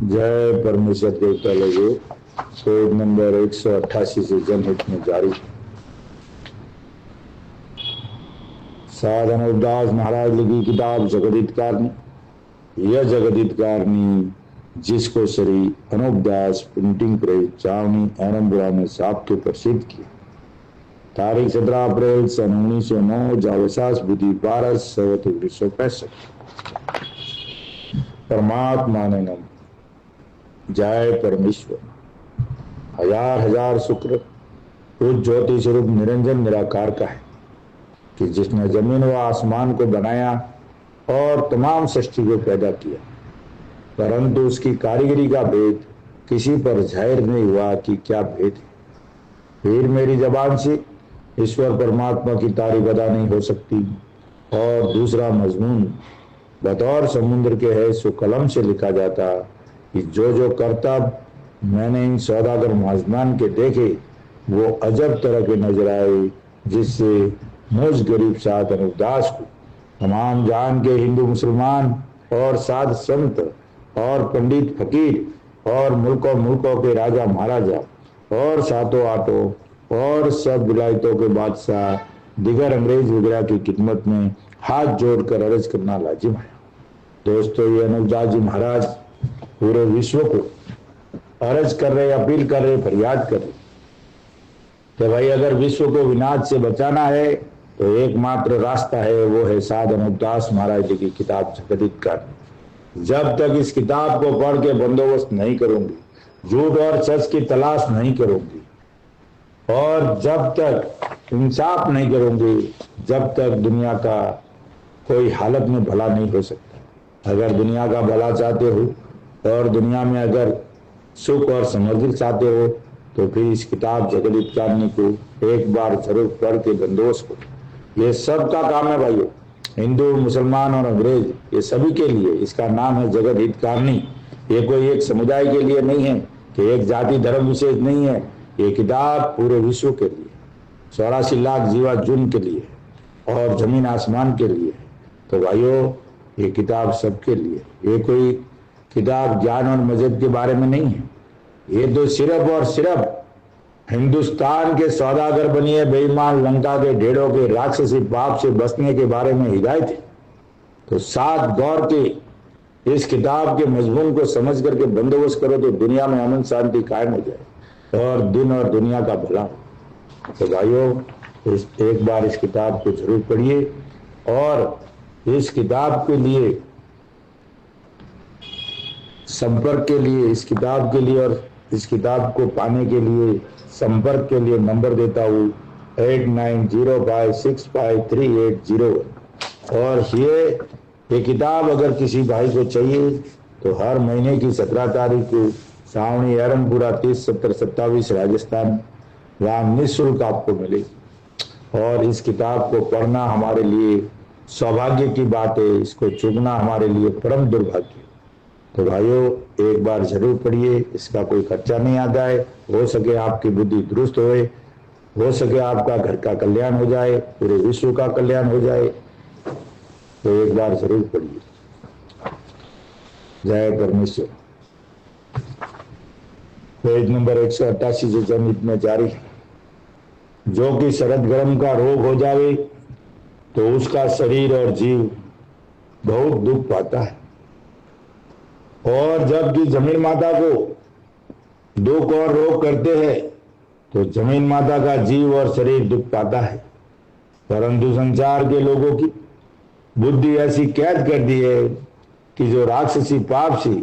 जय परमेश्वर देवता लोगों, कोड नंबर 188 से जनहित में जारी। साधन उदास महाराज की किताब जगदितकारणी। यह जगदितकारणी जिसको श्री अनुपदास प्रिंटिंग प्रेस चावनी एरमपुरा में साफ के प्रसिद्ध किया। तारीख 17 अप्रैल सन 1909, जावसास बुद्धि 12 सवत 1965। परमात्मा ने नम। जय परमेश्वर। हजार हजार शुक्र उस ज्योति स्वरूप निरंजन निराकार का है कि जिसने जमीन व आसमान को बनाया और तमाम सृष्टि को पैदा किया, परंतु उसकी कारीगरी का भेद किसी पर जाहिर नहीं हुआ कि क्या भेद है। फिर मेरी जबान से ईश्वर परमात्मा की तारीफ अदा नहीं हो सकती। और दूसरा मजमून बतौर समुद्र के है सो कलम से लिखा जाता कि जो जो करतब मैंने इन सौदागर माजमान के देखे वो अजब तरह के नजर आए, जिससे मुझ गरीब साध अनुदास को तमाम जान के हिंदू मुसलमान और साध संत और पंडित फकीर और मुल्कों के राजा महाराजा और सातों आटों और सब विलायतों के बादशाह दिगर अंग्रेज वगैरह की खिदमत में हाथ जोड़कर अर्ज करना लाजिम है। दोस्तों, ये अनुपदास जी महाराज पूरे विश्व को अर्ज कर रहे, अपील कर रहे, फरियाद कर रहे कि भाई अगर विश्व को विनाश से बचाना है तो एकमात्र रास्ता है, वो है साध अनुपदास महाराज जी की किताब जगदितकारणी। जब तक इस किताब को पढ़ के बंदोबस्त नहीं करूंगी, झूठ और सच की तलाश नहीं करूंगी और जब तक इंसाफ नहीं करूंगी, जब तक दुनिया का कोई हालत में भला नहीं हो सकता। अगर दुनिया का भला चाहते हो और दुनिया में अगर सुख और समृद्धि चाहते हो तो फिर इस किताब जगदितकारणी को एक बार जरूर पढ़ के बंदोबस्त करो। ये सबका काम है भाइयों, हिंदू मुसलमान और अंग्रेज, ये सभी के लिए इसका नाम है जगदितकारणी। ये कोई एक समुदाय के लिए नहीं है कि एक जाति धर्म विशेष नहीं है। ये किताब पूरे विश्व के लिए, 84 लाख जीवा जून के लिए और जमीन आसमान के लिए। तो भाइयों, ये किताब सबके लिए, ये कोई किताब ज्ञान और मजहब के बारे में नहीं है। ये तो सिर्फ और सिर्फ हिंदुस्तान के सौदागर बनिए बेईमान लंका के ढेड़ों के राक्षसी पाप से बचने के बारे में हिदायत है। तो साथ गौर के इस किताब के मजमून को समझ करके बंदोबस्त करो तो दुनिया में अमन शांति कायम हो जाए और दिन और दुनिया का भला हो। तो भाइयों, एक बार इस किताब को जरूर पढ़िए और इस किताब के लिए संपर्क के लिए, इस किताब के लिए और इस किताब को पाने के लिए संपर्क के लिए नंबर देता हूँ 8905653801। और ये किताब अगर किसी भाई को चाहिए तो हर महीने की 17 तारीख को सावनी एरमपुरा 307027 राजस्थान, वहाँ निःशुल्क आपको मिलेगी। और इस किताब को पढ़ना हमारे लिए सौभाग्य की बात है, इसको चुगना हमारे लिए परम दुर्भाग्य। तो भाइयों, एक बार जरूर पढ़िए, इसका कोई खर्चा नहीं आता है। हो सके आपकी बुद्धि दुरुस्त हो सके आपका घर का कल्याण हो जाए, पूरे विश्व का कल्याण हो जाए, तो एक बार जरूर पढ़िए। जय परमेश्वर। पेज नंबर 188 से जनहित में जारी। जो कि शरद गर्म का रोग हो जावे तो उसका शरीर और जीव बहुत दुख पाता है, और जबकि जमीन माता को दुख और रोग करते हैं तो जमीन माता का जीव और शरीर दुख पाता है। परंतु संसार के लोगों की बुद्धि ऐसी कैद कर दी है कि जो राक्षसी पाप से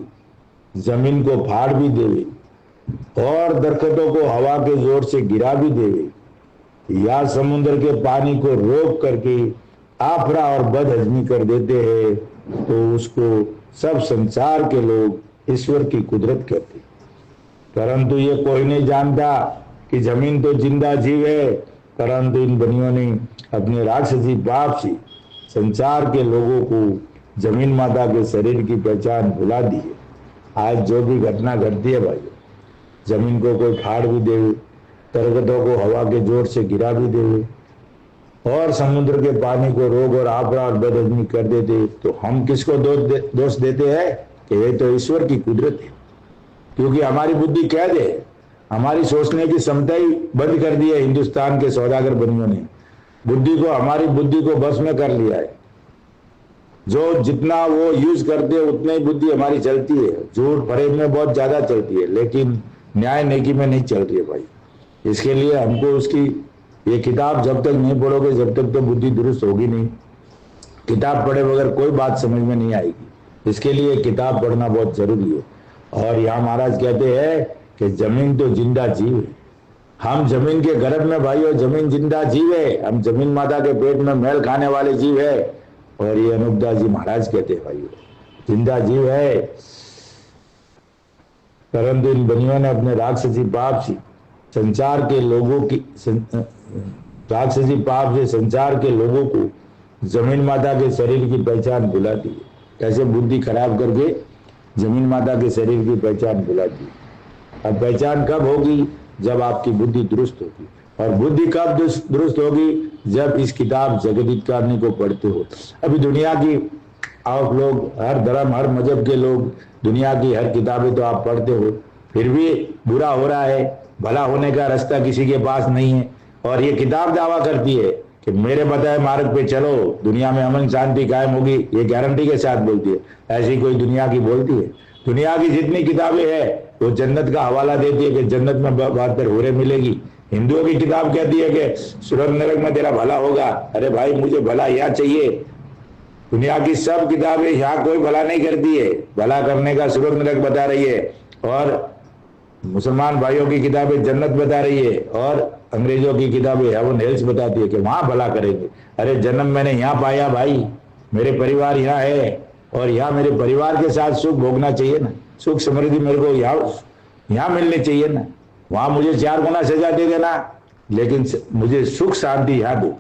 जमीन को फाड़ भी देवे और दरख्तों को हवा के जोर से गिरा भी देवे या समुद्र के पानी को रोक करके आफरा और बदहजमी कर देते हैं, तो उसको सब संसार के लोग ईश्वर की कुदरत कहते। परंतु ये कोई नहीं जानता कि जमीन तो जिंदा जीव है, परंतु इन बनियों ने अपने राक्षसी पाप से संसार के लोगों को जमीन माता के शरीर की पहचान भुला दी है। आज जो भी घटना घटती है भाई, जमीन को कोई फाड़ भी दे, दरख्तों को हवा के जोर से गिरा भी दे और समुद्र के पानी को रोग और आफरा और बदहजमी कर देते, तो हम किसको दोष देते हैं कि ये तो ईश्वर की कुदरत है। क्योंकि हमारी बुद्धि कैद है, हमारी सोचने की क्षमता ही बंद कर दी है हिंदुस्तान के सौदागर बनियों ने। बुद्धि को, हमारी बुद्धि को बस में कर लिया है। जो जितना वो यूज करते हैं उतनी ही बुद्धि हमारी चलती है। झूठ फरेब में बहुत ज्यादा चलती है, लेकिन न्याय नेकी में नहीं चल रही है भाई। इसके लिए हमको उसकी ये किताब जब तक नहीं पढ़ोगे जब तक तो बुद्धि दुरुस्त होगी नहीं। किताब पढ़े बगैर कोई बात समझ में नहीं आएगी। इसके लिए किताब पढ़ना बहुत जरूरी है। और यहाँ महाराज कहते हैं कि जमीन तो जिंदा जीव है। हम जमीन के गर्भ में भाइयों, जमीन जिंदा जीव है। हम जमीन माता के पेट में मैल खाने वाले जीव है। और ये अनूपदास जी महाराज कहते हैं भाइयों, जिंदा जीव है। परंतु इन बनियों ने अपने राक्षसी पाप से संचार के लोगों की राक्षसी पाप से संचार के लोगों को जमीन माता के शरीर की पहचान भुला दी। कैसे? बुद्धि खराब करके जमीन माता के शरीर की पहचान भुला दी। अब पहचान कब होगी? जब आपकी बुद्धि दुरुस्त होगी। और बुद्धि कब दुरुस्त होगी? जब इस किताब जगदीत कारणी को पढ़ते हो। अभी दुनिया की आप लोग, हर धर्म हर मजहब के लोग, दुनिया की हर किताबें तो आप पढ़ते हो, फिर भी बुरा हो रहा है। भला होने का रास्ता किसी के पास नहीं है। और ये किताब दावा करती है कि मेरे बताए मार्ग पे चलो, दुनिया में अमन शांति कायम होगी। ये गारंटी के साथ बोलती है। ऐसी कोई दुनिया की बोलती है? दुनिया की जितनी किताबें हैं वो जन्नत का हवाला देती है कि जन्नत में 72 हूरें मिलेगी। हिंदुओं की किताब कहती है कि स्वर्ग नरक में तेरा भला होगा। अरे भाई, मुझे भला यहाँ चाहिए। दुनिया की सब किताबें यहाँ कोई भला नहीं करती है। भला करने का स्वर्ग नरक बता रही है। और मुसलमान भाइयों की किताबें जन्नत बता रही है। और अंग्रेजों की किताबें हेवन हेल्स बताती है कि वहां भला करेंगे। अरे जन्म मैंने यहाँ पाया भाई, मेरे परिवार यहाँ है और यहाँ मेरे परिवार के साथ सुख भोगना चाहिए ना। सुख समृद्धि मेरे को यहाँ मिलनी चाहिए ना। वहां मुझे 4 गुना सजा दे देना, लेकिन मुझे सुख शांति यहाँ दो।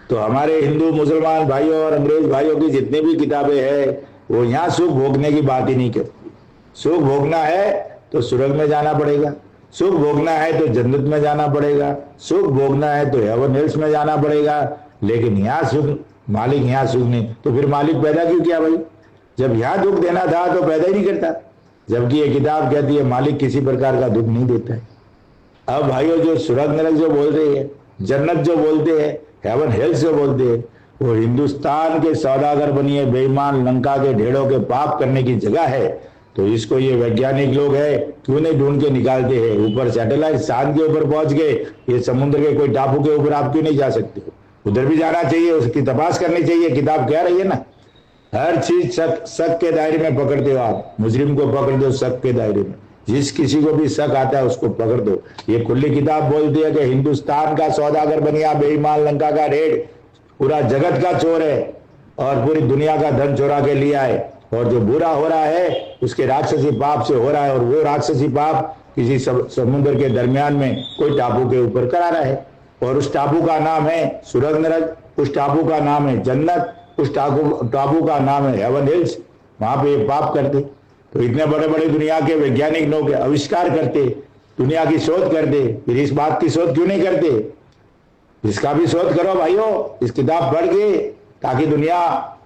तो हमारे हिंदू मुसलमान भाइयों और अंग्रेज भाइयों की जितनी भी किताबें हैं वो यहाँ सुख भोगने की बात ही नहीं करती। सुख भोगना है तो स्वर्ग में जाना पड़ेगा, सुख भोगना है तो जन्नत में जाना पड़ेगा, सुख भोगना है तो हेवन हिल्स में जाना पड़ेगा। लेकिन यहाँ सुख, मालिक यहाँ सुख नहीं, तो फिर मालिक पैदा क्यों किया भाई? जब यहाँ दुख देना था तो पैदा ही नहीं करता। जबकि ये किताब कहती है मालिक किसी प्रकार का दुख नहीं देता है। अब भाइयों, जो स्वर्ग नरक जो बोल रही है, जन्नत जो बोलते हैं, हेवन हेल्स जो बोलते हैं, वो हिंदुस्तान के सौदागर बनिए बेईमान लंका के ढेड़ों के पाप करने की जगह है। तो इसको ये वैज्ञानिक लोग है क्यों नहीं ढूंढ के निकालते हैं? ऊपर सैटेलाइट चांद के ऊपर पहुंच गए, ये समुद्र के कोई टापू के ऊपर आप क्यों नहीं जा सकते हो? उधर भी जाना चाहिए, उसकी तपास करनी चाहिए। किताब कह रही है ना, हर चीज शक के दायरे में पकड़ते हो आप। मुजरिम को पकड़ दो शक के दायरे में, जिस किसी को भी शक आता है उसको पकड़ दो। ये खुली किताब बोलती है कि हिंदुस्तान का सौदागर बनिया बेईमान लंका का ढेड़ पूरा जगत का चोर है और पूरी दुनिया का धन चोरा के लिया है। और जो बुरा हो रहा है उसके राक्षसी पाप से हो रहा है। और वो राक्षसी पाप किसी समुद्र के दरमियान में कोई टापू के ऊपर करा रहा है। और उस टापू का नाम है स्वर्ग नरक, उस टापू का नाम है जन्नत, उस टापू का नाम है हेवन हिल्स। वहां पे ये पाप करते। तो इतने बड़े बड़े दुनिया के वैज्ञानिक लोग आविष्कार करते, दुनिया की शोध करते, फिर इस बात की शोध क्यों नहीं करते? इसका भी शोध करो भाइयों, इस किताब पढ़ के, ताकि दुनिया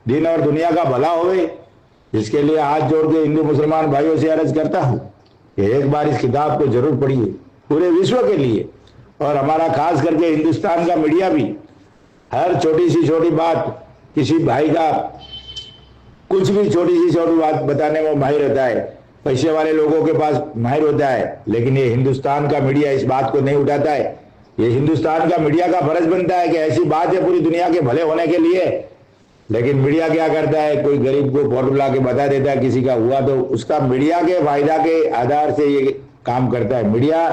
दिन और दुनिया का भला होवे। इसके लिए हाथ जोड़ के हिंदू मुसलमान भाइयों से अर्ज करता हूं कि एक बार इस किताब को जरूर पढ़िए, पूरे विश्व के लिए। और हमारा खास करके हिंदुस्तान का मीडिया भी हर छोटी सी छोटी बात, किसी भाई का कुछ भी छोटी सी छोटी बात बताने में माहिर होता है। पैसे वाले लोगों के पास माहिर होता है, लेकिन ये हिंदुस्तान का मीडिया इस बात को नहीं उठाता है। ये हिंदुस्तान का मीडिया का फर्ज बनता है कि ऐसी बात है पूरी दुनिया के भले होने के लिए, लेकिन मीडिया क्या करता है? कोई गरीब को फॉर्मूला के बता देता है, किसी का हुआ तो उसका मीडिया के फायदा के आधार से ये काम करता है। मीडिया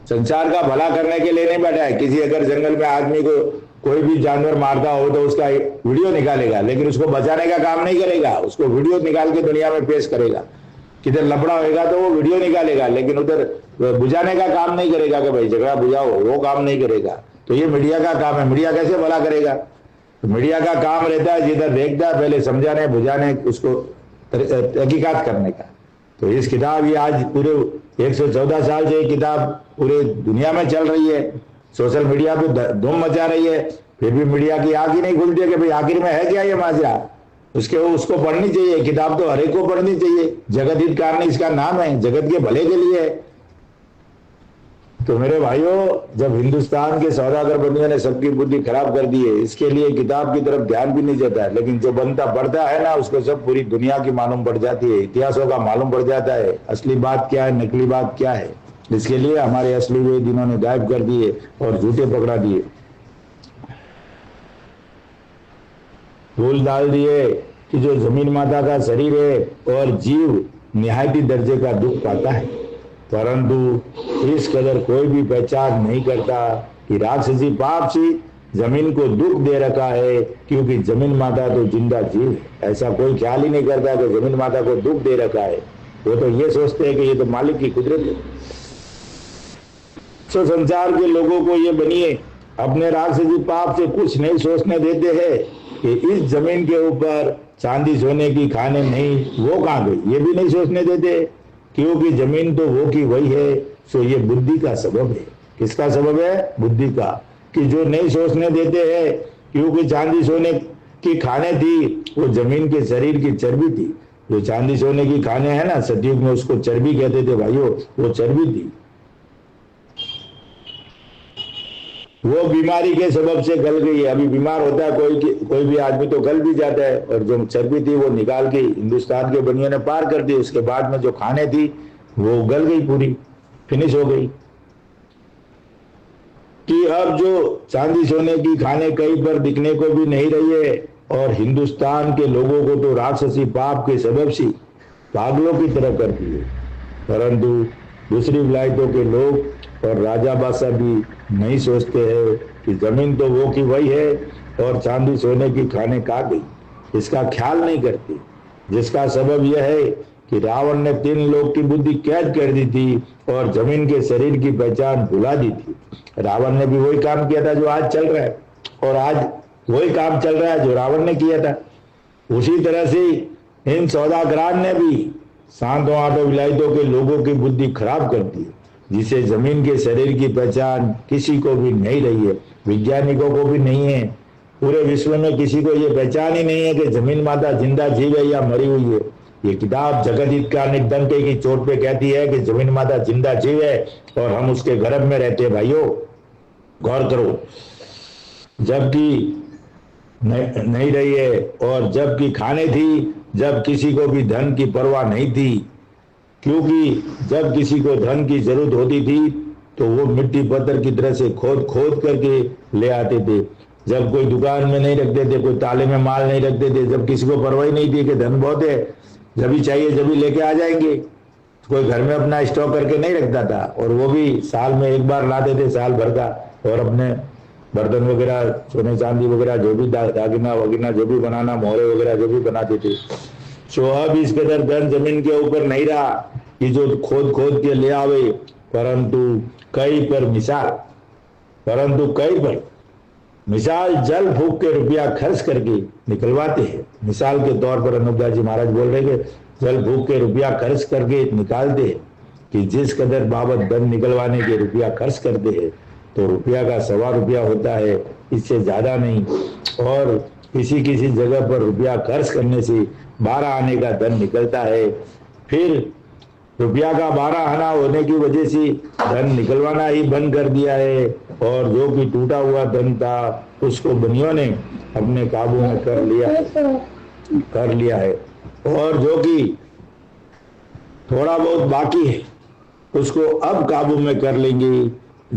संसार का भला करने के लिए नहीं बैठा है। किसी अगर जंगल में आदमी को कोई भी जानवर मारता हो तो उसका वीडियो निकालेगा, लेकिन उसको बचाने का काम नहीं करेगा। उसको वीडियो निकाल के दुनिया में पेश करेगा। किधर लफड़ा होगा तो वो वीडियो निकालेगा, लेकिन उधर बुझाने का काम नहीं करेगा कि भाई झगड़ा बुझाओ, वो काम नहीं करेगा। तो ये मीडिया का काम है। मीडिया कैसे भला करेगा? तो मीडिया का काम रहता है जिधर देखता है पहले समझाने बुझाने, उसको तहकीकात करने का। तो इस किताब ये आज पूरे 114 साल से ये किताब पूरे दुनिया में चल रही है, सोशल मीडिया पे धूम मचा रही है। फिर भी मीडिया की आंख ही नहीं खुलती है कि भाई आखिर में है क्या ये माजरा। उसको पढ़नी चाहिए। किताब तो हर एक को पढ़नी चाहिए। जगत हित कारणी इसका नाम है, जगत के भले के लिए है। तो मेरे भाइयों, जब हिंदुस्तान के सौदागर बंदियों ने सबकी बुद्धि खराब कर दी है, इसके लिए किताब की तरफ ध्यान भी नहीं देता है। लेकिन जो बनता पढ़ता है ना, उसको सब पूरी दुनिया की मालूम पड़ जाती है, इतिहासों का मालूम पड़ जाता है, असली बात क्या है, नकली बात क्या है। इसके लिए हमारे असली वेद इन्होंने गायब कर दिए और झूठे पकड़ा दिए, भूल डाल दिए कि जो जमीन माता का शरीर है और जीव निहायती दर्जे का दुख पाता है, परंतु इस कदर कोई भी पहचान नहीं करता कि राक्षसी पाप सी जमीन को दुख दे रखा है, क्योंकि जमीन माता तो जिंदा जीव है। ऐसा कोई ख्याल ही नहीं करता कि जमीन माता को दुख दे रखा है। वो तो ये सोचते हैं कि ये तो मालिक की कुदरत है। तो संसार के लोगों को ये बनिए, अपने राक्षसी पाप से कुछ नहीं सोचने देते हैं कि इस जमीन के ऊपर चांदी सोने की खाने नहीं, वो कहां गई, ये भी नहीं सोचने देते, क्योंकि जमीन तो वो की वही है। सो ये बुद्धि का सबब है। किसका सबब है? बुद्धि का। कि जो नहीं सोचने देते हैं, क्योंकि चांदी सोने की खाने थी, वो जमीन के शरीर की चर्बी थी। जो चांदी सोने की खाने है ना, सतयुग में उसको चर्बी कहते थे भाइयों, वो चर्बी थी। वो बीमारी के सबब से गल गई है। अभी बीमार होता है कोई भी आदमी तो गल भी जाता है, और जो चर्बी थी वो निकाल के हिंदुस्तान के बनियों ने पार कर दी। उसके बाद में जो खाने थी वो गल गई, पूरी फिनिश हो गई। कि अब जो चांदी सोने की खाने कहीं पर दिखने को भी नहीं रही है, और हिंदुस्तान के लोगों को तो राक्षसी पाप के सबब से पागलों की तरह करती है। परंतु दूसरी विलायतों के लोग और राजा बादशाह भी नहीं सोचते हैं कि जमीन तो वो की वही है और चांदी सोने की खाने कहाँ गई, इसका ख्याल नहीं करती। जिसका सबब यह है कि रावण ने 3 लोग की बुद्धि कैद कर दी थी और जमीन के शरीर की पहचान भुला दी थी। रावण ने भी वही काम किया था जो आज चल रहा है, और आज वही काम चल रहा है जो रावण ने किया था। उसी तरह से इन सौदागरान ने भी शांतों आठों विलायतों के लोगों की बुद्धि खराब कर दी, जिसे जमीन के शरीर की पहचान किसी को भी नहीं रही है, वैज्ञानिकों को भी नहीं है। पूरे विश्व में किसी को ये पहचान ही नहीं है कि जमीन माता जिंदा जीव है या मरी हुई है। ये किताब जगत हित कारणी डंके की चोट पे कहती है कि जमीन माता जिंदा जीव है और हम उसके गर्भ में रहते हैं। भाइयों, गौर करो। जबकि नहीं रही है, और जबकि खाने थी, जब किसी को भी धन की परवाह नहीं थी, क्योंकि जब किसी को धन की जरूरत होती थी तो वो मिट्टी पत्थर की तरह से खोद खोद करके ले आते थे। जब कोई दुकान में नहीं रखते थे, कोई ताले में माल नहीं रखते थे, जब किसी को परवाह नहीं थी कि धन बहुत है, जब भी चाहिए जब भी लेके आ जाएंगे। कोई घर में अपना स्टॉक करके नहीं रखता था, और वो भी साल में एक बार लाते थे, साल भर का, और अपने बर्तन वगैरह, सोने चांदी वगैरह, जो भी दागिना वगैरह जो भी बनाना, मोहरे वगैरह जो भी बनाते थे। सो अब इस कदर धन जमीन के ऊपर नहीं रहा कि जो खोद खोद के ले आवे, परंतु कई पर मिसाल जल फूक के रुपया खर्च करके निकलवाते हैं। मिसाल के तौर पर अनूपदास जी महाराज बोल रहे हैं, जल फूक के रुपया खर्च करके निकालते हैं कि जिस कदर बाबत धन निकलवाने के रुपया खर्च करते हैं, तो रुपया का 1.25 रुपया होता है, इससे ज्यादा नहीं। और किसी किसी जगह पर रुपया खर्च करने से 12 आने का धन निकलता है। फिर रुपया का 12 आना होने की वजह से धन निकलवाना ही बंद कर दिया है, और जो कि टूटा हुआ धन था उसको बनियों ने अपने काबू में कर लिया है, और जो कि थोड़ा बहुत बाकी है उसको अब काबू में कर लेंगे।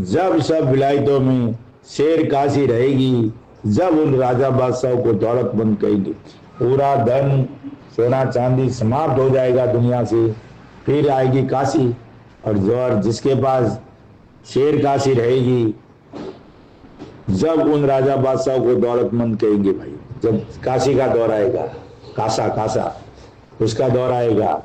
जब सब विलायतों में शेर काशी रहेगी, जब उन राजा बादशाहों को दौलतमंद कहेंगे, पूरा धन सोना चांदी समाप्त हो जाएगा दुनिया से, फिर आएगी काशी। और जिसके पास शेर काशी रहेगी, जब उन राजा बादशाहों को दौलतमंद कहेंगे भाई, जब काशी का दौर आएगा, कासा उसका दौर आएगा,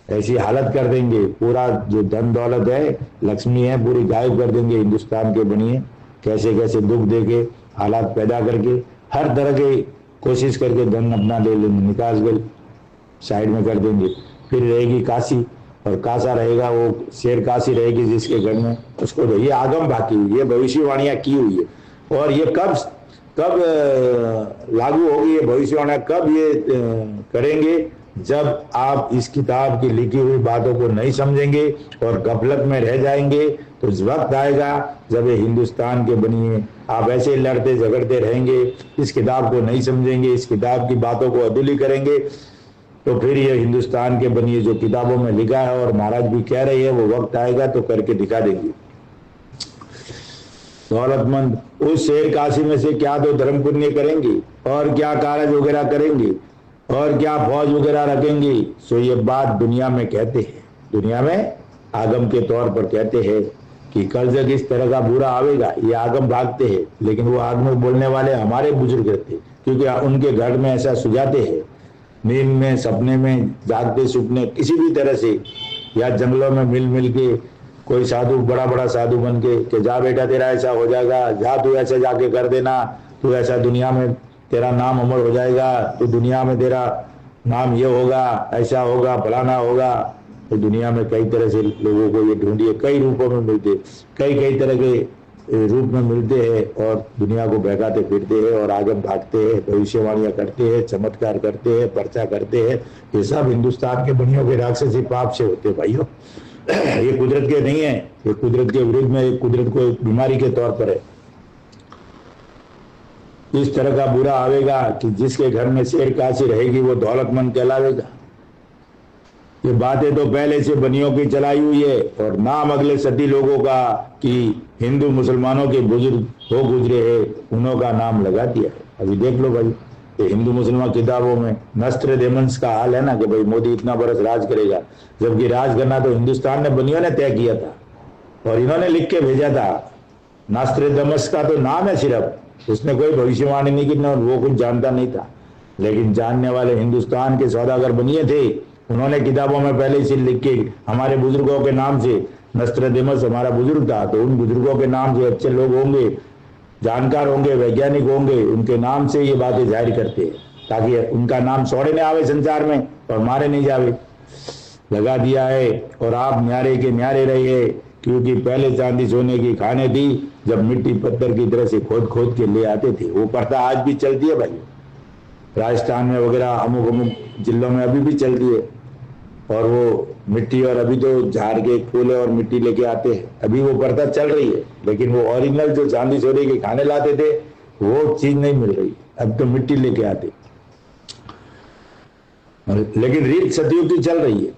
ऐसी हालत कर देंगे, पूरा जो धन दौलत है, लक्ष्मी है, पूरी गायब कर देंगे। हिंदुस्तान के बनिए कैसे कैसे दुख देके, हालात पैदा करके, हर तरह की कोशिश करके धन अपना ले लेंगे, निकाल कर साइड में कर देंगे। फिर रहेगी काशी, और कासा रहेगा, वो शेर काशी रहेगी जिसके घर में, उसको ये आगम बाकी हुई, ये भविष्यवाणियां की हुई है। और ये कब कब लागू होगी ये भविष्यवाणी, कब ये करेंगे, जब आप इस किताब की लिखी हुई बातों को नहीं समझेंगे और गफलत में रह जाएंगे, तो वक्त आएगा जब ये हिंदुस्तान के बनिए आप ऐसे लड़ते झगड़ते रहेंगे, इस किताब को नहीं समझेंगे, इस किताब की बातों को अधूरी करेंगे, तो फिर ये हिंदुस्तान के बनिए जो किताबों में लिखा है और महाराज भी कह रहे हैं, वो वक्त आएगा तो करके दिखा देंगे। दौलतमंद उस शेर काशी में से क्या तो धर्म पुण्य करेंगे और क्या कारज वगैरह करेंगे और क्या फौज वगैरह रखेंगे। सो ये बात दुनिया में कहते हैं, दुनिया में आगम के तौर पर कहते हैं कि कल जब इस तरह का बुरा आवेगा, ये आगम भागते हैं, लेकिन वो आगम बोलने वाले हमारे बुजुर्ग थे, क्योंकि उनके घर में ऐसा सुझाते हैं, नींद में, सपने में, जागते सुपने, किसी भी तरह से, या जंगलों में मिल मिल के कोई साधु, बड़ा बड़ा साधु बन के कि जा बेटा तेरा ऐसा हो जाएगा, जा तू ऐसे जाके कर देना, तू ऐसा दुनिया में तेरा नाम अमर हो जाएगा, तो दुनिया में तेरा नाम ये होगा, ऐसा होगा, फलाना होगा। तो दुनिया में कई तरह से लोगों को ये ढूंढिए, कई रूपों में मिलते, कई तरह के रूप में मिलते हैं और दुनिया को बहकाते फिरते हैं और आगे भागते हैं, भविष्यवाणियां करते हैं, चमत्कार करते हैं, पर्चा करते हैं। ये सब हिंदुस्तान के बनियों के राक्षसी पाप से होते भाइयों। ये कुदरत के नहीं है, ये कुदरत के विरुद्ध में, एक कुदरत को एक बीमारी के तौर पर है। इस तरह का बुरा आवेगा कि जिसके घर में शेर काशी रहेगी वो दौलतमंद कहलावेगा। ये बातें तो पहले से बनियों की चलाई हुई है और नाम अगले सदी लोगों का कि हिंदू मुसलमानों के बुजुर्ग हो गुजरे हैं, उन्हों का नाम लगा दिया है। अभी देख लो भाई, ये हिंदू मुसलमान किताबों में नस्त्रदेमंस का हाल है ना कि भाई मोदी इतना बरस राज करेगा, जबकि राज करना तो हिंदुस्तान ने बनियों ने तय किया था और इन्होंने लिख के भेजा था। नस्त्रदेमंस का तो नाम है सिर्फ, उसने कोई भविष्यवाणी नहीं की, वो कुछ जानता नहीं था, लेकिन जानने वाले हिंदुस्तान के सौदागर बनिए थे। उन्होंने किताबों में पहले से लिख के हमारे बुजुर्गों के नाम से, नस्त्रदेमस हमारा बुजुर्ग था, तो उन बुजुर्गों के नाम से अच्छे लोग होंगे, जानकार होंगे, वैज्ञानिक होंगे, उनके नाम से ये बातें जाहिर करते हैं ताकि उनका नाम सौड़े न आवे संसार में और मारे नहीं जावे। लगा दिया है और आप न्यारे के न्यारे रहिए, क्योंकि पहले चांदी सोने की खाने थी, जब मिट्टी पत्थर की तरह से खोद खोद के ले आते थे। वो प्रथा आज भी चलती है भाई, राजस्थान में वगैरह अमुक अमुक जिलों में अभी भी चलती है। और वो मिट्टी, और अभी तो झाड़ के फूले और मिट्टी लेके आते हैं, अभी वो प्रथा चल रही है, लेकिन वो ओरिजिनल जो चांदी सोने के खाने लाते थे वो चीज नहीं मिल रही, अब तो मिट्टी लेके आते। लेकिन रीत सतयुग की चल रही है,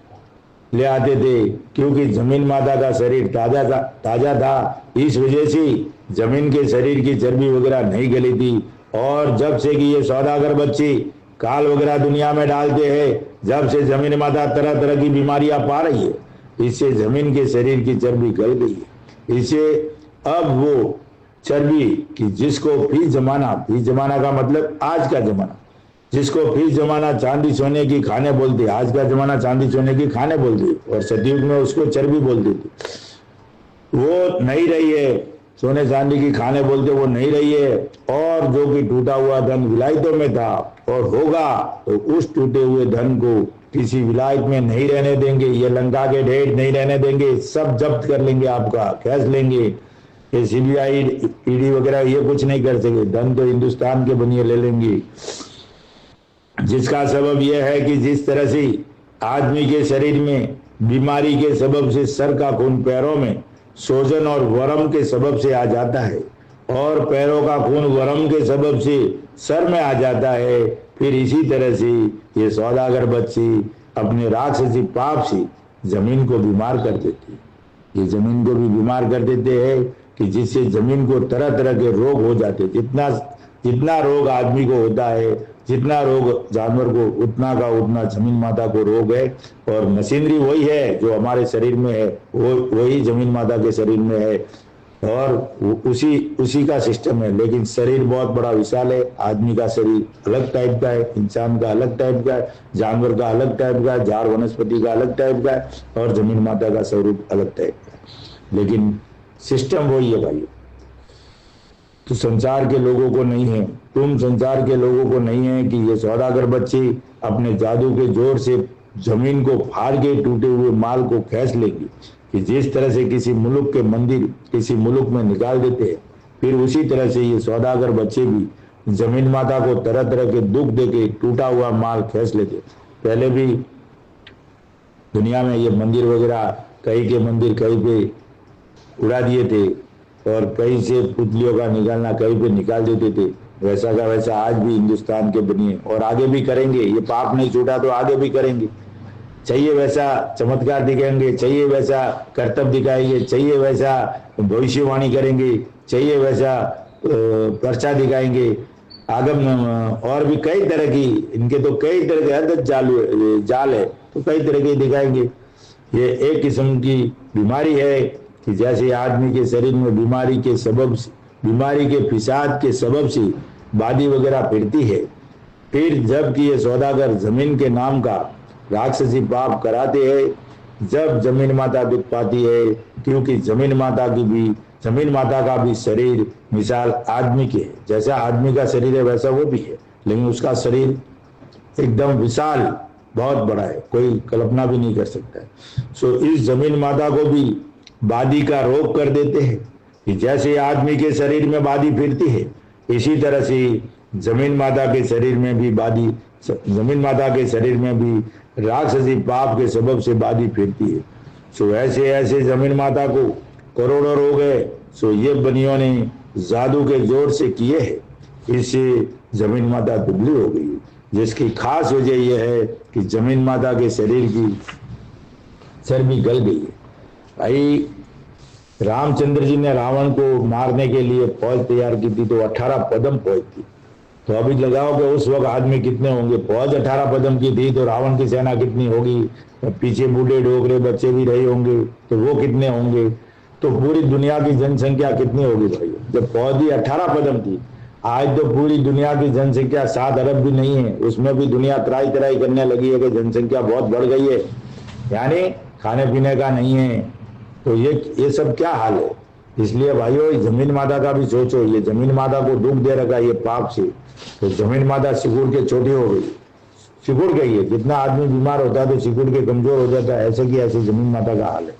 ले आते थे, क्योंकि जमीन माता का शरीर ताजा था, इस वजह से जमीन के शरीर की चर्बी वगैरह नहीं गली थी। और जब से कि ये सौदागर बच्ची काल वगैरह दुनिया में डालते हैं, जब से जमीन माता तरह तरह की बीमारियां पा रही है, इससे जमीन के शरीर की चर्बी गल गई है। इससे अब वो चर्बी कि जिसको फी जमाना का मतलब आज का जमाना, जिसको फी जमाना चांदी सोने की खाने बोलते, आज का जमाना चांदी सोने की खाने बोलती, और सतयुग में उसको चर्बी बोलती थी, वो नहीं रही है। सोने चांदी की खाने बोलते वो नहीं रही है। और जो कि टूटा हुआ धन विलायतों में था और होगा, तो उस टूटे हुए धन को किसी विलायत में नहीं रहने देंगे, ये लंका के ढेर नहीं रहने देंगे, सब जब्त कर लेंगे, आपका कैश लेंगे। ये सीबीआई ईडी वगैरह ये कुछ नहीं कर सके, धन तो हिंदुस्तान के बनिए ले लेंगे। जिसका सबब यह है कि जिस तरह से आदमी के शरीर में बीमारी के सबब से सर का खून पैरों में सोजन और वर्म के सबब से आ जाता है, और पैरों का खून वर्म के सबब से सर में आ जाता है, फिर इसी तरह से ये सौदागर बच्ची अपने राक्षसी पाप से जमीन को बीमार कर देती है। ये जमीन को भी बीमार कर देते हैं कि जिससे जमीन को तरह तरह के रोग हो जाते। जितना रोग आदमी को होता है, जितना रोग जानवर को, उतना का उतना जमीन माता को रोग है। और मशीनरी वही है जो हमारे शरीर में है, वो वही जमीन माता के शरीर में है, और उसी का सिस्टम है। लेकिन शरीर बहुत बड़ा विशाल है। आदमी का शरीर अलग टाइप का है, इंसान का अलग टाइप का है, जानवर का अलग टाइप का है, झाड़ वनस्पति का अलग टाइप का है, और जमीन माता का स्वरूप अलग टाइप का है, लेकिन सिस्टम वही है भाई। तो संसार के लोगों को नहीं है, तुम संसार के लोगों को नहीं है कि ये सौदागर बच्ची अपने जादू के जोर से जमीन को फाड़ के टूटे हुए माल को खींच लेगी, कि जिस तरह से किसी मुल्क के मंदिर किसी मुल्क में निकाल देते हैं, फिर उसी तरह से ये सौदागर बच्चे भी जमीन माता को तरह तरह के दुख देके टूटा हुआ माल खेस लेते। पहले भी दुनिया में ये मंदिर वगैरह कहीं के मंदिर कहीं पे उड़ा दिए थे और कहीं से पुतलियों का निकालना कहीं पे निकाल देते थे। वैसा का वैसा आज भी हिंदुस्तान के बनिए और आगे भी करेंगे। ये पाप नहीं छूटा तो आगे भी करेंगे। चाहिए वैसा चमत्कार दिखाएंगे, चाहिए वैसा कर्तव्य दिखाएंगे, चाहिए वैसा भविष्यवाणी करेंगे, चाहिए वैसा पर्चा दिखाएंगे। आगम और भी कई तरह की इनके तो कई तरह के अदद जाल है तो कई तरह के दिखाएंगे। ये एक किस्म की बीमारी है कि जैसे आदमी के शरीर में बीमारी के सबब बीमारी के फिसाद के सबब से बादी वगैरह फिरती है। फिर जबकि ये सौदागर जमीन के नाम का राक्षसी पाप कराते हैं, जब जमीन माता दुख पाती है, क्योंकि जमीन माता का भी शरीर मिसाल आदमी के है। जैसा आदमी का शरीर है वैसा वो भी है, लेकिन उसका शरीर एकदम विशाल बहुत बड़ा है, कोई कल्पना भी नहीं कर सकता है। सो इस जमीन माता को भी बादी का रोग कर देते हैं कि जैसे आदमी के शरीर में बादी फिरती है, इसी तरह से जमीन माता के शरीर में भी जमीन माता के शरीर में भी राक्षसी पाप के सबब से बादी फिरती है। सो ऐसे ऐसे जमीन माता को करोड़ों रोग है। सो ये बनियों ने जादू के जोर से किए हैं, इससे जमीन माता दुबली हो गई, जिसकी खास वजह यह है कि जमीन माता के शरीर की चर्बी गल गई है। भाई रामचंद्र जी ने रावण को मारने के लिए फौज तैयार की थी तो 18 पदम फौज थी। तो अभी लगाओ कि उस वक्त आदमी कितने होंगे। फौज 18 पदम की थी तो रावण की सेना कितनी होगी। तो पीछे बूढ़े डोगरे बच्चे भी रहे होंगे तो वो कितने होंगे। तो पूरी दुनिया की जनसंख्या कितनी होगी भाई। जब फौज ही 18 पदम थी, आज तो पूरी दुनिया की जनसंख्या 7 अरब भी नहीं है। उसमें भी दुनिया तराई तराई करने लगी है कि जनसंख्या बहुत बढ़ गई है, यानी खाने पीने का नहीं है। तो ये सब क्या हाल है। इसलिए भाइयों जमीन माता का भी सोचो। ये जमीन माता को दुख दे रखा ये पाप से, तो जमीन माता सिकुड़ के छोटी हो गई, सिकुड़ गई है। जितना आदमी बीमार होता है तो सिकुड़ के कमजोर हो जाता है, ऐसे की ऐसे जमीन माता का हाल है।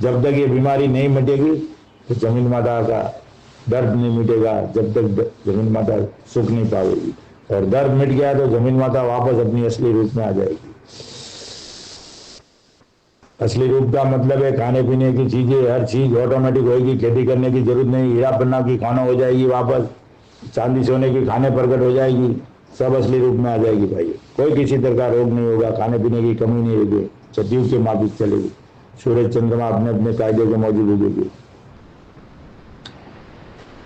जब तक ये बीमारी नहीं मिटेगी तो जमीन माता का दर्द नहीं मिटेगा, जब तक जमीन माता सुख नहीं पाएगी। और दर्द मिट गया तो जमीन माता वापस अपनी असली रूप में आ जाएगी। असली रूप का मतलब है खाने पीने की चीजें, हर चीज ऑटोमेटिक होगी, खेती करने की जरूरत नहीं, हीरा पन्ना की खाना हो जाएगी, वापस चांदी सोने की खाने प्रकट हो जाएगी, सब असली रूप में आ जाएगी भाई। कोई किसी तरह का रोग नहीं होगा, खाने पीने की कमी नहीं होगी, सतयुग के माफिक चलेगी, सूरज चंद्रमा अपने अपने कायदे के मौजूद होगी।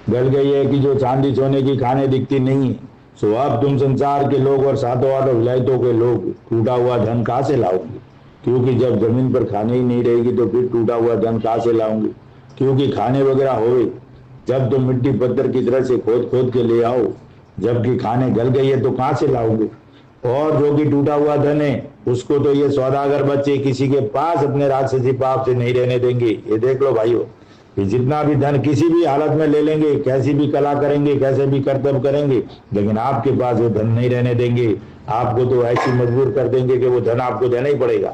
गल गई है कि जो चांदी सोने की खाने दिखती नहीं, सो अब तुम संसार के लोग और सातों आठों विलायतों के लोग टूटा हुआ धन कहां से लाओगे। क्योंकि जब जमीन पर खाने ही नहीं रहेगी तो फिर टूटा हुआ धन कहां से लाओगे। क्योंकि खाने वगैरह होवे जब तो मिट्टी पत्थर की तरह से खोद खोद के ले आओ, जबकि खाने गल गई है तो कहां से लाओगे। और जो कि टूटा हुआ धन है उसको तो ये सौदागर बच्चे किसी के पास अपने राक्षसी पाप से नहीं रहने देंगे। ये देख लो भाइयों, ये जितना भी धन किसी भी हालत में ले लेंगे, कैसी भी कला करेंगे, कैसे भी कर्तव्य करेंगे, लेकिन आपके पास वो धन नहीं रहने देंगे। आपको तो ऐसी मजबूर कर देंगे कि वो धन आपको देना ही पड़ेगा।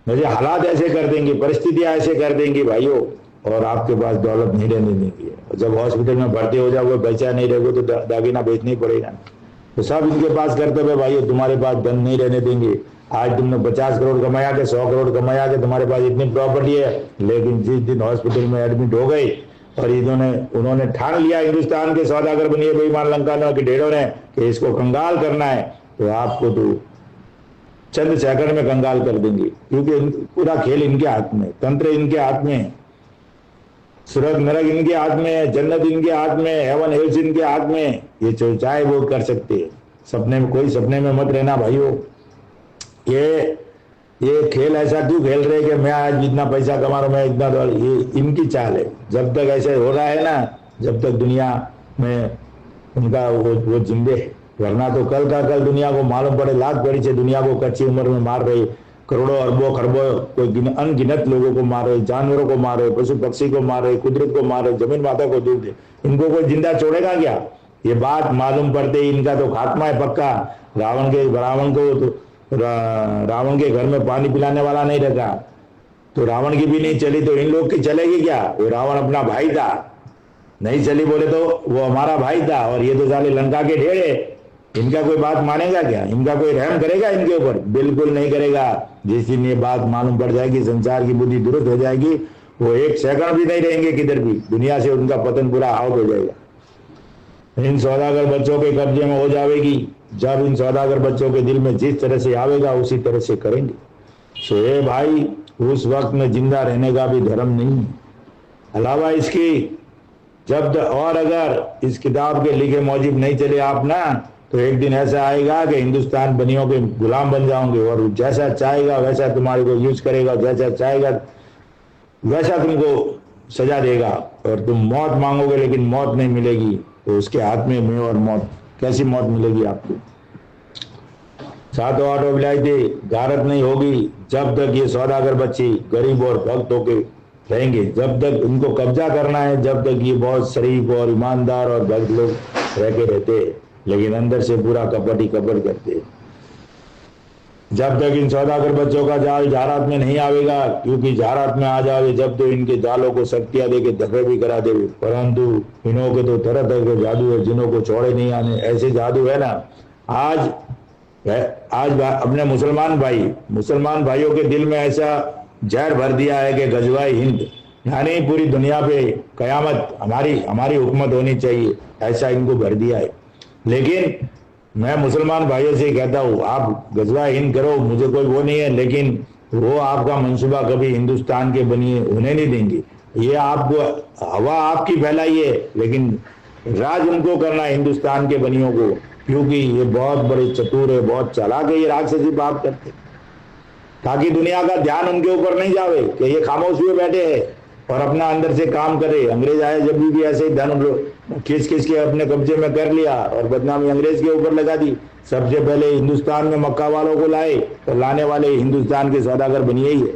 मुझे हालात ऐसे कर देंगे, परिस्थितियां ऐसे कर देंगी भाइयों, और आपके पास दौलत नहीं रहने देंगे। जब हॉस्पिटल में भर्ती हो जाओगे, पैसा नहीं रहेगा तो दागिना बेचना ही पड़ेगा। तो सब इनके पास कर्तव्य है भाइयों, तुम्हारे पास धन नहीं रहने देंगे। आज तुमने 50 करोड़ कमाया के 100 करोड़ कमाया के तुम्हारे पास इतनी प्रॉपर्टी है, लेकिन जिस दिन हॉस्पिटल में एडमिट हो गए और उन्होंने ठान लिया हिंदुस्तान के सौदागर बनिए बेईमान लंकानों के ढेरों ने कि इसको कंगाल करना है, तो आपको तो चंद सेकंड में कंगाल कर देंगे। क्योंकि पूरा खेल इनके हाथ में, तंत्र इनके हाथ में, स्वर्ग नरक इनके हाथ में, जन्नत इनके हाथ में, हेवन हेल्स इनके हाथ में। ये जो चाहे वो कर सकते हैं। सपने में कोई सपने में मत रहना भाइयों। ये खेल ऐसा क्यों खेल रहे कि मैं आज जितना पैसा कमा रहा हूं, मैं इतना डॉलर, ये इनकी चाल है। जब तक ऐसे हो रहा है ना, जब तक दुनिया में उनका वो जिंदे है, वरना तो कल का कल दुनिया को मालूम पड़े लाख पड़ी से दुनिया को कच्ची उम्र में मार रहे, करोड़ों अरबों खरबों कोई अनगिनत लोगों को मार रहे, जानवरों को मार रहे, पशु पक्षी को मार रहे, कुदरत को मार रहे, जमीन माता को दूर दे। इनको कोई जिंदा छोड़ेगा क्या। ये बात मालूम पड़ते ही इनका तो खात्मा है पक्का। रावण के घर में पानी पिलाने वाला नहीं रखा तो रावण की भी नहीं चली, तो इन लोग की चलेगी क्या। वो रावण अपना भाई था, नहीं चली बोले तो वो हमारा भाई था और ये तो साले लंका के ढेरे, इनका कोई बात मानेगा क्या? इनका कोई रहम करेगा इनके ऊपर? बिल्कुल नहीं करेगा। जिस दिन ये बात मालूम पड़ जाएगी, संसार की बुद्धि दुरुस्त हो जाएगी, वो एक सेकंड भी नहीं रहेंगे किधर भी, दुनिया से उनका पतन पूरा आउट हो जाएगा। इन सौदागर बच्चों के कब्जे में हो जाएगी। जब इन सौदागर बच्चों के दिल में जिस तरह से आवेगा उसी तरह से करेंगे। सो ये भाई, उस वक्त में जिंदा रहने का भी धर्म नहीं है। अलावा इसकी जब और अगर इस किताब के लिखे मौजिब नहीं चले आप ना, तो एक दिन ऐसा आएगा कि हिंदुस्तान बनियों के गुलाम बन जाओगे और जैसा चाहेगा वैसा तुम्हारे को यूज करेगा, जैसा चाहेगा वैसा तुमको सजा देगा और तुम मौत मांगोगे लेकिन मौत नहीं मिलेगी। तो उसके हाथ में और मौत, कैसी मौत मिलेगी आपको? सातों आठों विलायतें गारत नहीं होगी जब तक ये सौदागर बच्चे गरीब और भक्त होके रहेंगे। जब तक उनको कब्जा करना है, जब तक ये बहुत शरीफ और ईमानदार और भक्त लोग रह के रहते हैं, लेकिन अंदर से पूरा कपट ही कपट करते हैं। जब तक इन सौदागर बच्चों का जाल झारात में नहीं आवेगा, क्योंकि झारात में आ जावे जब तो इनके जालों को शक्तियां देके दफे भी करा देवे। परंतु इन्हों के तो तरह तरह के जादू है जिन्हों को छोड़े नहीं आने। ऐसे जादू है ना, आज अपने मुसलमान भाइयों के दिल में ऐसा जहर भर दिया है कि गजवाए हिंद, यानी पूरी दुनिया पे कयामत हमारी हुकूमत होनी चाहिए, ऐसा इनको भर दिया है। लेकिन मैं मुसलमान भाइयों से कहता हूँ, आप गजवाए हिंद करो, मुझे कोई वो नहीं है, लेकिन वो आपका मंसूबा कभी हिंदुस्तान के बनिए होने नहीं देंगे। ये आपको हवा आपकी फैलाइए, लेकिन राज उनको करना है हिंदुस्तान के बनियों को, क्योंकि ये बहुत बड़े चतुर है, बहुत चालाक है। ये राक्षसी बात करते ताकि दुनिया का ध्यान उनके ऊपर नहीं जावे कि ये खामोश हुए बैठे हैं और अपना अंदर से काम करे। अंग्रेज आए जब भी ऐसे ही धन खींच खींच के अपने कब्जे में कर लिया और बदनामी अंग्रेज के ऊपर लगा दी। सबसे पहले हिंदुस्तान में मक्का वालों को लाए, तो लाने वाले हिंदुस्तान के सौदागर बनिए ही है।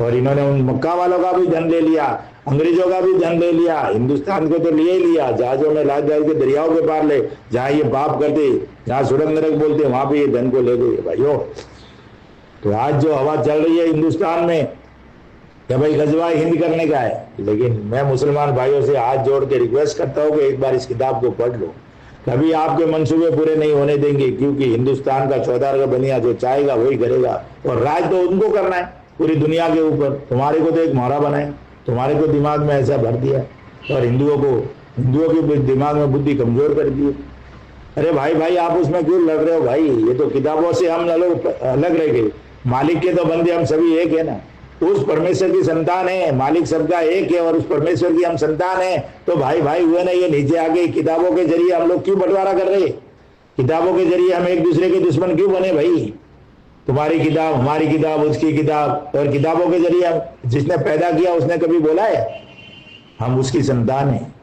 और इन्होंने उन मक्का वालों का भी धन ले लिया, अंग्रेजों का भी धन ले लिया, हिंदुस्तान को तो लिए ही लिया। जहाजों में लाद के दरियाओं के पार ले, जहाँ ये पाप करते, जहाँ सुरंग नरक बोलते, वहां पे ये धन को ले गए भाइयों। तो आज जो हवा चल रही है हिंदुस्तान में कि भाई गजवाए हिंद करने का है, लेकिन मैं मुसलमान भाइयों से हाथ जोड़ के रिक्वेस्ट करता हूँ कि एक बार इस किताब को पढ़ लो। कभी आपके मंसूबे पूरे नहीं होने देंगे, क्योंकि हिंदुस्तान का सौदागर बनिया जो चाहेगा वही करेगा और राज तो उनको करना है पूरी दुनिया के ऊपर। तुम्हारे को तो एक मोहरा बनाए, तुम्हारे को दिमाग में ऐसा भर दिया और हिंदुओं के दिमाग में बुद्धि कमजोर कर दी। अरे भाई आप उसमें क्यों लड़ रहे हो भाई? ये तो किताबों से हम अलग रह गए। मालिक के तो बंदे हम सभी एक है ना, उस परमेश्वर की संतान है, मालिक सबका एक है और उस परमेश्वर की हम संतान है। तो भाई हुए ना, ये नीचे आके किताबों के जरिए हम लोग क्यों बंटवारा कर रहे? किताबों के जरिए हम एक दूसरे के दुश्मन क्यों बने भाई? तुम्हारी किताब, हमारी किताब, उसकी किताब, और किताबों के जरिए हम, जिसने पैदा किया उसने कभी बोला है हम उसकी संतान है?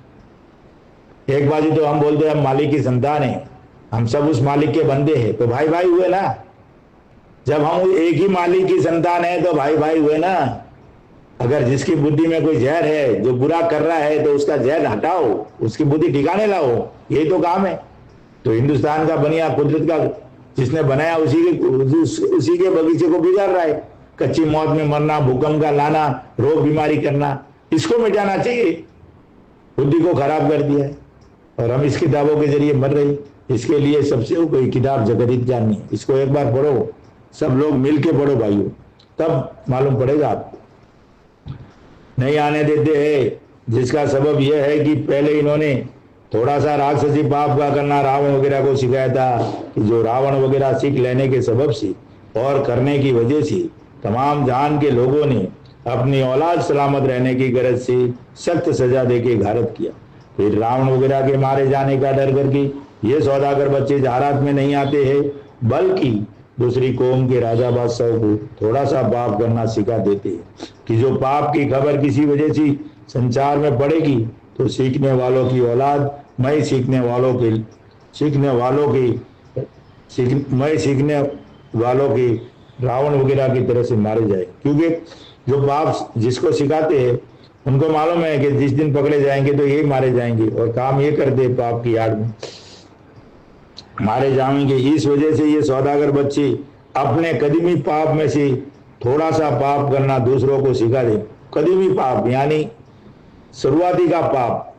एक बाजू तो हम बोलते हैं हम मालिक की संतान है, हम सब उस मालिक के बंदे हैं। तो भाई हुए ना, जब हम एक ही मालिक की संतान है तो भाई हुए ना। अगर जिसकी बुद्धि में कोई जहर है, जो बुरा कर रहा है, तो उसका जहर हटाओ, उसकी बुद्धि ठिकाने लाओ, यही तो काम है। तो हिंदुस्तान का बनिया कुदरत का जिसने बनाया उसी के बगीचे को बिगाड़ रहा है। कच्ची मौत में मरना, भूकंप का लाना, रोग बीमारी करना, इसको मिटाना चाहिए। बुद्धि को खराब कर दिया है और हम इस किताबों के जरिए मर रही। इसके लिए सबसे कोई किताब जगत जाननी, इसको एक बार पढ़ो, सब लोग मिलके पढ़ो भाइयों, तब मालूम पड़ेगा आपको। नहीं आने देते हैं, जिसका सबब यह है कि पहले इन्होंने थोड़ा सा राक्षसी पाप का करना रावण वगैरह को सिखाया था, कि जो रावण वगैरह सीख लेने के सबब से और करने की वजह से तमाम जहान के लोगों ने अपनी औलाद सलामत रहने की गरज से सख्त सजा देके घारत किया। फिर रावण वगैरह के मारे जाने का डर करके ये सौदागर बच्चे जहारात में नहीं आते हैं, बल्कि दूसरी कौम के राजा बादशाहों को थोड़ा सा पाप करना सिखा देते हैं कि जो पाप की खबर किसी वजह से संसार में पड़ेगी तो सीखने वालों की औलाद मैं सीखने वालों की रावण वगैरह की तरह से मारे जाए। क्योंकि जो पाप जिसको सिखाते हैं उनको मालूम है कि जिस दिन पकड़े जाएंगे तो यही मारे जाएंगे, और काम ये करते पाप की आड़ में मारे जाएंगे। इस वजह से ये सौदागर बच्चे अपने कदीमी पाप में से थोड़ा सा पाप करना दूसरों को सिखा दे। कदीमी पाप यानी शुरुआती का पाप,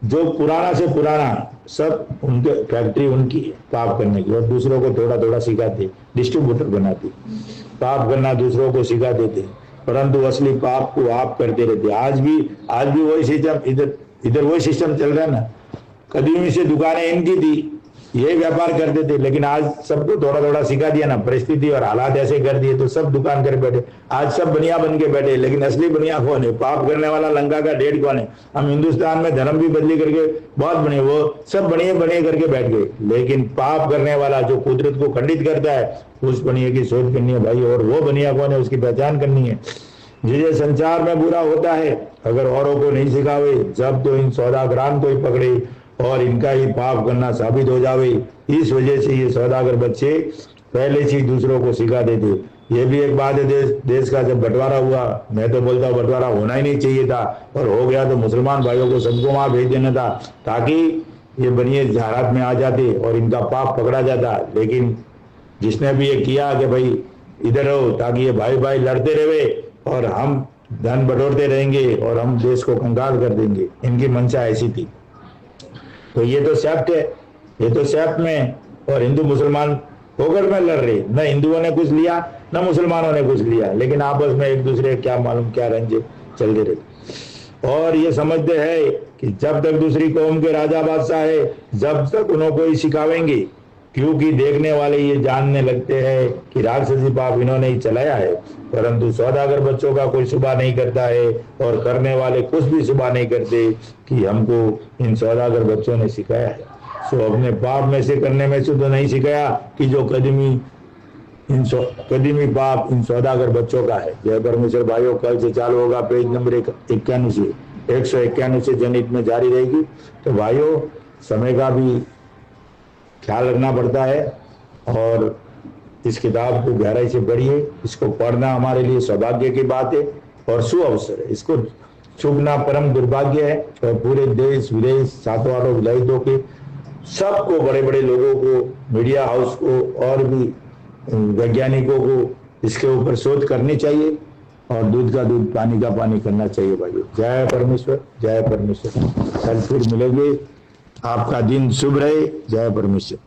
जो पुराना से पुराना सब उनके फैक्ट्री उनकी है पाप करने की, और दूसरों को थोड़ा थोड़ा सिखाते, डिस्ट्रीब्यूटर बनाते, पाप करना दूसरों को सिखा देते, परंतु असली पाप को आप करते रहते। आज भी वही सिस्टम, इधर वही सिस्टम चल रहा है ना। कदीमी से दुकानें इनकी थी, ये व्यापार करते थे, लेकिन आज सबको थोड़ा थोड़ा सिखा दिया ना, परिस्थिति और हालात ऐसे कर दिए तो सब दुकान कर बैठे। आज सब बनिया बन के बैठे, लेकिन असली बनिया कौन है? पाप करने वाला लंका का डेढ़ कौन है? हम हिंदुस्तान में धर्म भी बदली करके बहुत बने, वो सब बनिए करके बैठ गए, लेकिन पाप करने वाला जो कुदरत को खंडित करता है उस बनिया की शोध करनी है भाई। और वो बनिया कौन है उसकी पहचान करनी है। जिसे संसार में बुरा होता है अगर औरों को नहीं सिखावे, जब तो इन सौदागरान को ही पकड़े और इनका ही पाप करना साबित हो जावे। इस वजह से ये सौदागर बच्चे पहले से दूसरों को सिखा देते। ये भी एक बात है, देश का जब बंटवारा हुआ, मैं तो बोलता हूँ बंटवारा होना ही नहीं चाहिए था, और हो गया तो मुसलमान भाइयों को सबको वहां भेज देना था, ताकि ये बनिए हालात में आ जाते और इनका पाप पकड़ा जाता। लेकिन जिसने भी ये किया कि भाई इधर रहो, ताकि ये भाई भाई लड़ते रहे और हम धन बटोरते रहेंगे और हम देश को कंगाल कर देंगे, इनकी मंशा ऐसी थी। तो ये तो सेफ्ट है, ये तो सेफ्ट में और हिंदू मुसलमान होकर में लड़ रहे, न हिंदुओं ने कुछ लिया न मुसलमानों ने कुछ लिया, लेकिन आपस में एक दूसरे क्या मालूम क्या रंजे चलते रहे। और ये समझते हैं कि जब तक दूसरी कौम के राजा बादशाह है, जब तक उनको ही सिखावेंगे, क्योंकि देखने वाले ये जानने लगते हैं कि राक्षसी पाप इन्होंने ही चलाया है, परंतु सौदागर बच्चों का कोई शुबा नहीं करता है और करने वाले कुछ भी शुबा नहीं करते कि हमको इन सौदागर बच्चों ने सिखाया है। सो अपने पाप में से करने में से तो नहीं सिखाया कि जो कदीमी पाप इन सौदागर बच्चों का है। जय परमेश्वर भाइयों, कल से चालू होगा पेज नंबर 191 से 191 से जनहित में जारी रहेगी। तो भाइयों, समय का भी ख्याल रखना पड़ता है और इस किताब को गहराई से पढ़िए। इसको पढ़ना हमारे लिए सौभाग्य की बात है और सुअवसर है। इसको चूकना परम दुर्भाग्य है। और पूरे देश विदेश, सातों आठों विलायतों के सबको, बड़े बड़े लोगों को, मीडिया हाउस को और भी वैज्ञानिकों को इसके ऊपर शोध करनी चाहिए और दूध का दूध पानी का पानी करना चाहिए भाइयों। जय परमेश्वर, जय परमेश्वर। कल फिर मिलेंगे। आपका दिन शुभ रहे। जय परमेश्वर।